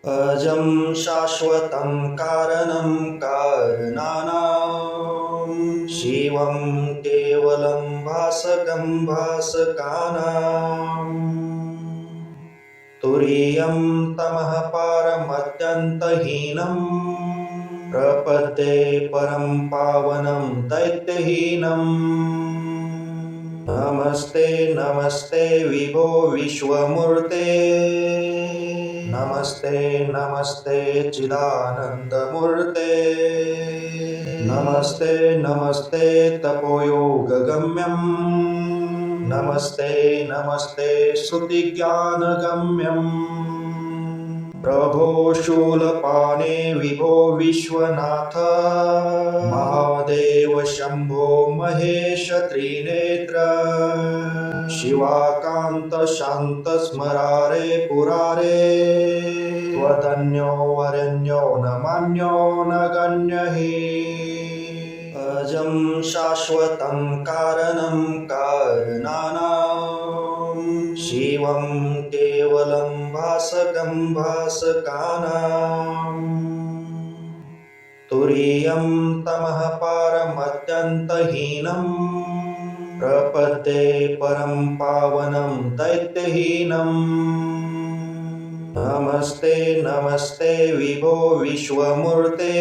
अजं शाश्वतं कारणं कारणानां शिवं केवलं भासकं भासकानां तुरीयं तमः पारमत्यन्तहीनं प्रपद्ये परं पावनं दैत्यहीनम् नमस्ते नमस्ते विभो विश्वमूर्ते नमस्ते नमस्ते चिदानन्दमूर्ते नमस्ते नमस्ते तपोयोगगम्यं नमस्ते नमस्ते श्रुतिज्ञानगम्यं प्रभो शूलपाणे विभो विश्वनाथ महादेव शंभो महेश त्रिनेत्र शिवाकांत शांत स्मरारे पुरारे त्वदन्यो वरेण्यो न मान्यो न गण्यहि अजं शाश्वतं कारणं कारणानां शिवं केवलं भासकं भासकानां तुरीयं तमः पारमत्यन्तहीनं प्रपद्ये परं पावनं दैत्यहीनम् नमस्ते नमस्ते विभो विश्वमूर्ते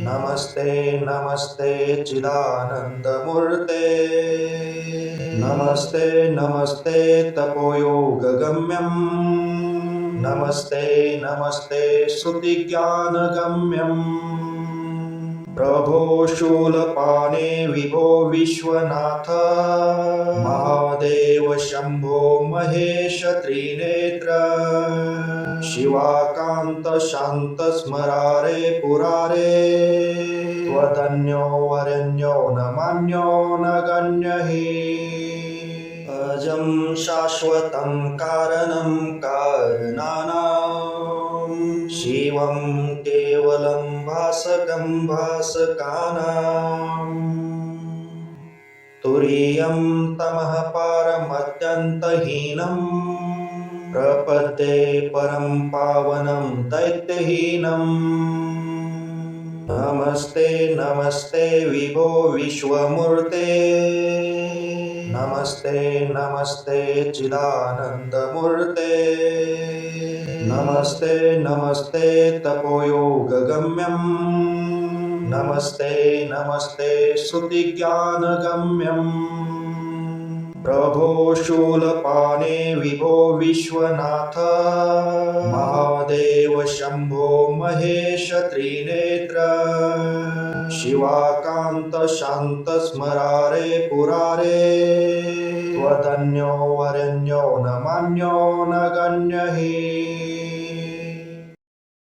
नमस्ते नमस्ते चिदानन्दमूर्ते नमस्ते नमस्ते तपोयोगगम्यं नमस्ते नमस्ते श्रुतिज्ञानगम्यं प्रभो शूलपाणे विभो विश्वनाथ महादेव शंभो महेश त्रिनेत्र शिवाकांत शांत स्मरारे पुरारे त्वदन्यो वरेण्यो न मान्यो न गण्यहि अजं शाश्वतं कारणं कारणानां शिवं केवलं भासकं भासकानां तुरीयं तमः पारमत्यन्तहीनं प्रपद्ये परं पावनं दैत्यहीनम् नमस्ते नमस्ते विभो विश्वमूर्ते नमस्ते नमस्ते चिदानन्दमूर्ते नमस्ते नमस्ते तपोयोगगम्यं नमस्ते नमस्ते श्रुतिज्ञानगम्यं प्रभो शूलपाणे विभो विश्वनाथ महादेव शंभो महेश त्रिनेत्र शिवाकांत शांत स्मरारे पुरारे त्वदन्यो वरेण्यो न मान्यो न गण्यहि